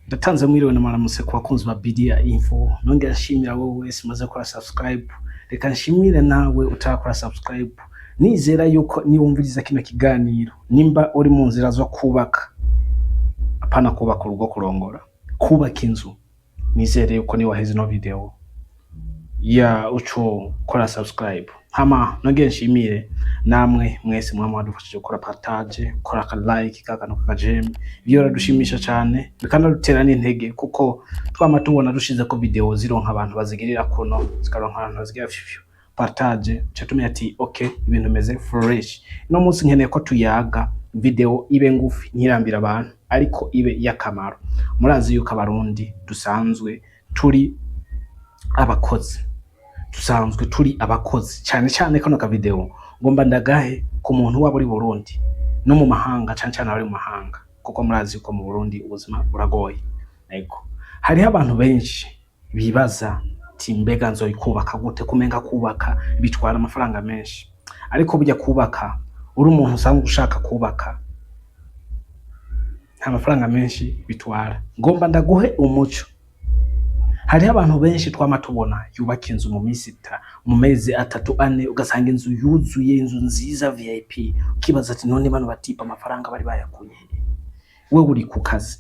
Ndatanze mwiriwe na maramutse ku bakunzi ba Bidia Info. Nongera nshimira wowe wese umaze gukora subscribe. Reka nshimire nawe utarakora subscribe. Nizera yuko niwumviriza kino kiganiro nimba uri mu nzira zo kubaka, apana kubaka urugo kurongora, kubaka inzu, nizere yuko ni waheze no video ya uco kora subscribe. Hama nongera nshimire namwe mwese mwadufashije gukora partage, gukora ka like, kakano kakajeme. Byo radushimisha cyane bikana rutera n'intege kuko twama tubona dushize ko video zironka abantu bazigirira kuno, zikaronka abantu bazigira fifyo partage, cyatumye ati okay ibintu meze fresh. No munsi nkeneye ko tuyaga video ibe ngufi nkirambira abantu ariko ibe yakamaro. Murazi yuko abarundi dusanzwe turi abakozi, cyane cyane kano ka video ngomba ndagahe ku muntu waba uri Burundi no mu mahanga, cyane abari mu mahanga kuko murazi yuko mu Burundi ubuzima buragoye. Ego hari abantu benshi bibaza timbega nzo ikubaka gute, kumenga kubaka bitwara amafaranga menshi, ariko burya kubaka uri umuntu usanzwe ushaka kubaka nta mafaranga menshi bitwara. Ngomba ndaguhe umuco. Hari abantu benshi twama tubona yubaka inzu mu mezi 3-4 ugasanga inzu yuzuye, inzu nziza VIP, ukibaza ati none bano batipa amafaranga bari bayakuye. We uri ku kazi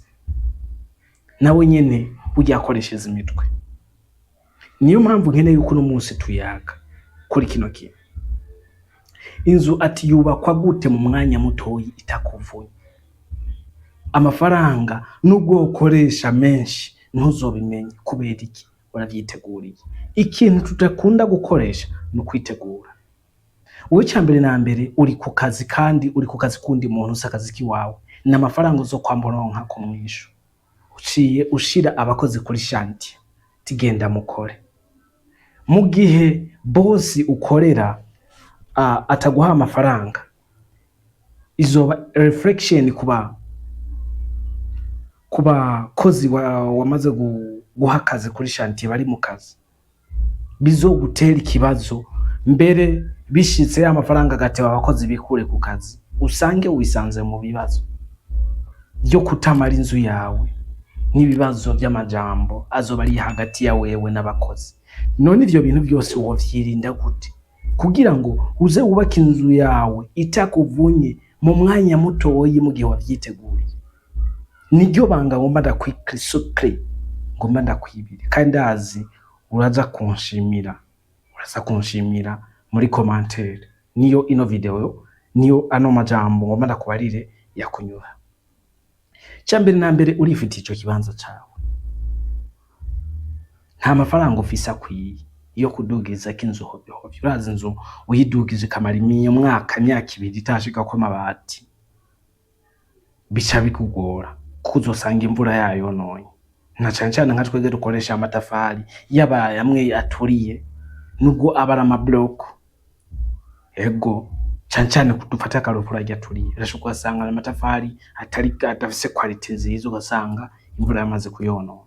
nawe nyene ujya akoreshereza imitwe. Niyo mpamvu nkeneye yuko no munsi tuyaga kuri kino kintu. Inzu ati yubakwa gute mu mwanya mutoyi itakuvuye? Amafaranga nubwo ukoresha menshi ntuzobimenye kubera iki waravyiteguriye. Ikintu tutakunda gukoresha no kwitegura. Wowe cyambere na mbere uri ku kazi, kandi uri ku kazi kundi muntu usakazi kiwawe n'amafaranga uzo kwamboronka ku mwisho. Uciye ushira abakozi kuri shanti tigenda mukore. Mu gihe boss ukorera ataguha amafaranga, izoba reflection kuba kozi wamaze guha akazi kuri shanti bari mu kazi, bizogutera ikibazo. Mbere bishitse amafaranga gateba abakozi bikure ku kazi, usange wisanze mu bibazo byo kutamara inzu yawe n'ibibazo by'amajambo azoba ari hagati ya wewe n'abakozi. None ivyo bintu byose wovyirinda gute kugira ngo uze wubaka inzu yawe itakuvunye mu mwanya mutoyi mu gihe wavyiteguriye? Niryo banga ngomba ndakwikrisukre, ngomba ndakwibire, kandi azi uraza kunshimira muri commentaire. Niyo ino video, niyo ano majambo ngomba ndakubarire yakunyura. Cyambere na mbere urifite ico kibanza cawe, nta mafaranga ufisa kwiye iyo kudugiza kinzu hobyo. Urazi inzu uyidugije kamara imyaka 2 itashika ko amabati, bica bikugora kuzosanga imvura yayo nonye. Na cyane nka twege dukoresha amatafari yabaye amwe aturiye nubwo abara amablock. Ego cyane kudufata karupura ryaturiye, rashobora gusanga amatafari atafise quality nziza, ugasanga imvura yamaze kuyonona.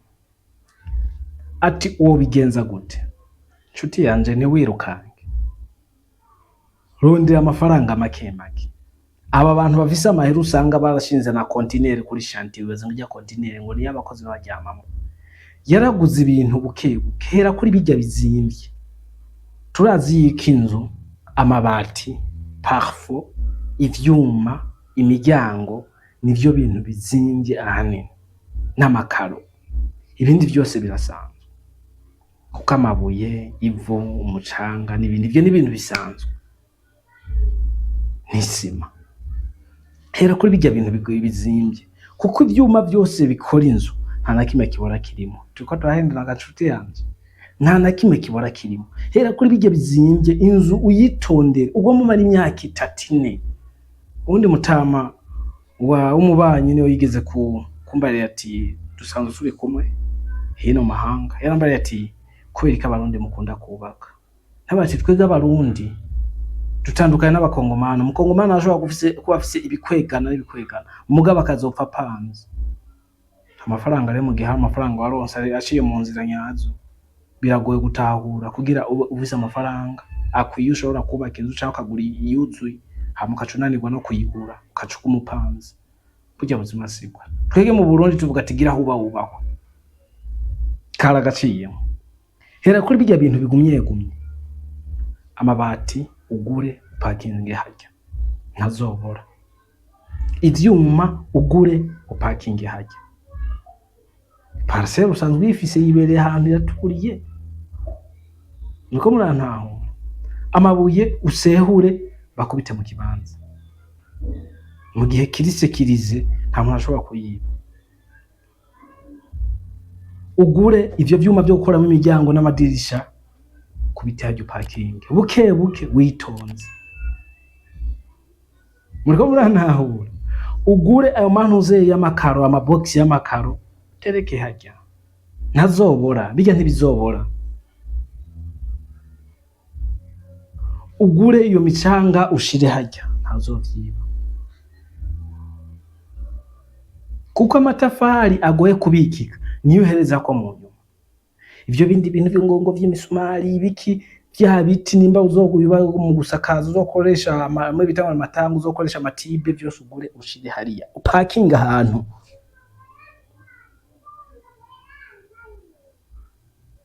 Ati uwo bigenza gute? Nshuti yanje ntiwirukange, rondera amafaranga make. Aba bantu bafise amahera usanga barashinze na container kuri shanti, bibaza ngo container ngo ni y'abakozi baryamamo. Yaraguze ibintu buke hera kuri bijya bizimvye. Turazi ikinzu, amabati, parfum, ivyuma, imiryango, nivyo bintu bizimvye ahanini, n'amakaro. Ibindi byose birasanzwe kuko amabuye, ivu, umucanga n'ibindi byo n'ibintu bisanzwe, n'isima. Hera kuri bijya bintu bizimvye kuko ivyuma byose bikora inzu nta nakimwe kibora kirimo. Tuko turahendana gacuti yanje, nta nakimwe kibora kirimo. Hera kuri bijya bizimvye, inzu uyitondere ubwo mu mari imyaka 3-4. Undi mutama wa umubanyi niyo yigeze kumbarira ati dusanzwe turi kumwe hino mahanga, yarambariye ati kubera ko abarundi mukunda kubaka. Ntabati twega abarundi dutandukanye n'abakongomana. Umukongomana ashobora kuba afise ibikwegana mugabo akazopfa panze. Amafaranga rero mu gihe amafaranga waronse aciye mu nzira nyazo, biragoye gutahura kugira uvise amafaranga akwiye ushobora kubaka inzu cyangwa kagura yuzuye hama ukacunanirwa no kuyigura ukacuka umupanze. burya buzima sigwa. Twege mu Burundi tuvuga ati gira huba ubahwa karagaciyemo. Hera kuri bijya bintu bigumye amabati ugure upakinge hajya ntazobora, ivyuma ugure upakinge hajya. Parcelle usanzwe ifise yibereye ahantu yaturiye, niko murantaho. Amabuye usehure bakubite mu kibanza, mu gihe kirize nta muntu ashobora kuyiba. Ugure ivyo vyuma byo gukoramo imiryango n'amadirisha kubite hajya upakinge buke witonze. Muriko murantaho. Ugure ayo mantuze y'amakaro, amabox y'amakaro tereke hajya ntazobora, bijya ntibizobora. Ugure iyo micanga ushire hajya ntazovyiba, kuko amatafari agoye kubikika niyo hereza ko mu nyuma. Ivyo bindi bintu by'ingongo vy'imisumari ibiki vya biti nimba uzogubiba mu gusakaza uzokoresha mu bitanga amatanga uzokoresha amatibe byose ugure ushire hariya upakinga ahantu.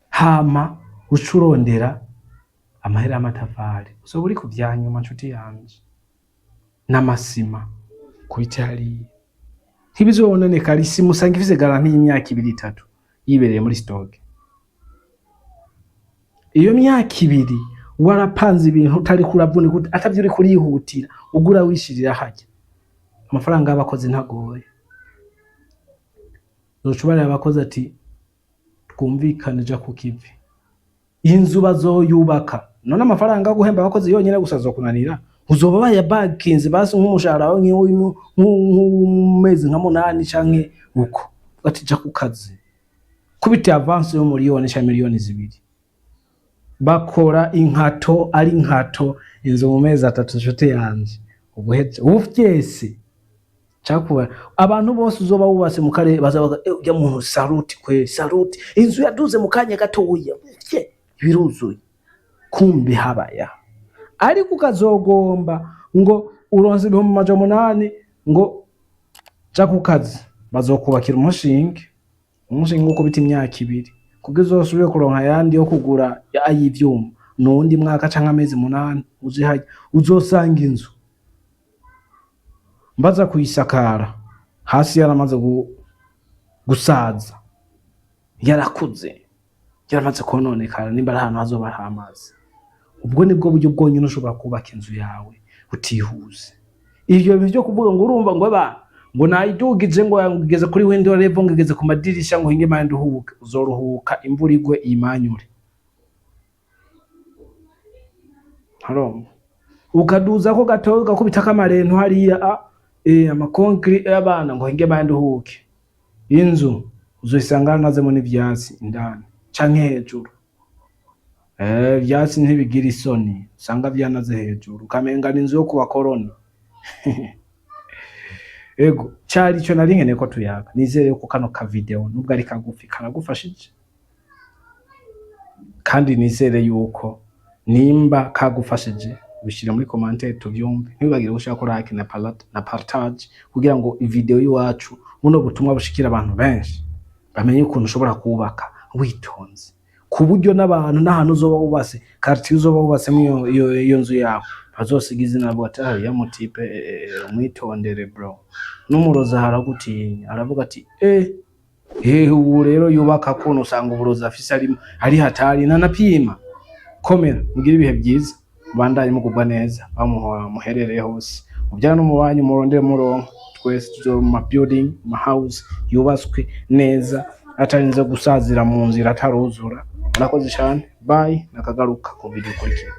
Hama ucurondera amahera y'amatafari uzo buri kuvyanyuma nshuti yanje n'amasima kubite hariya. Ntibizononeka risi musanga ifise garanti y'imyaka 2-3 yibereye muri stock. Iyo myaka 2 warapanze ibintu utari kurabune gute atavyo uri kurihutira ugura wishirira hajya. Amafaranga y'abakozi ntagoye. Zocubarira abakozi ati twumvikane ja ku kivi. Inzu bazoyubaka none amafaranga guhemba abakozi yonyene gusa zokunanira. Uzoba bayabakinze basi nk'umushahara wawe nk'umezi nka 8 canke uko batija ku kazi kubita avance yo miliyoni ca miliyoni 2 bakora inkato ari inkato inzo mu mezi 3 nshuti yanje ubuheze uvyese cakuba abantu bose uzoba wubase mu kare bazabaga ujya muntu saluti kwe saluti inzu yaduze mu kanya gatoya biruzuye kumbe habaya ariko ukazogomba ngo uronse 800 ngo ja ku kazi bazokubakira umushinge uko biti imyaka 2 kugizo usubire kuronka yandi yo kugura ayivyuma nundi mwaka canka amezi 8 uzihaje uzosanga inzu mbaza kuyisakara hasi yaramaze gusaza yarakuze yaramaze kononekara nimba ari ahantu hazoba hamazi. Ubwo nibwo buryo bwonyine ushobora kubaka inzu yawe utihuze. Ivyo bivyo kuvuga ngo urumva ngo nayidugije ngo yangigeze kuri window level ngigeze ku madirisha ngo hinge mande uhubuke uzoruhuka imvura igwe imanyure. Harom ukaduza ko gatoga gakubita kamarento hariya amakonkri y'abana ngo hinge mande uhuke. Inzu uzoisangana nazemo n'ivyatsi indani canke hejuru. Vyatsi ntibigira isoni usanga vyanaze hejuru ukamengana inzu yo kuba korona. Ego cyari cyo nari nkene ko tuyaga nizere ko kano ka video nubwo ari kagufi karagufashije kandi nizere yuko nimba kagufashije bishira muri commentaire tuvyumve ntibagire gushaka ko like na partage kugira ngo video yiwacu buno butumwa bushikira abantu benshi bamenye ukuntu ushobora kubaka witonze kuburyo n'abantu n'ahantu uzoba ubase quartier uzoba ubase iyo nzu yawe bazosiga izina bwatari ya mutipe umwitondere bro n'umuroza haragutinya aravuga ati ubu rero yubaka kuno usanga uburoza afise ari hatari nanapima komera mugira ibihe byiza bandanye mugubwa neza bamuherereye hose mubyana n'umubanyi murondere muronka twese tuzo mu building mu house yubaswe neza atarinze gusazira mu nzira ataruzura. Murakoze cyane bye nakagaruka ku video kurikira.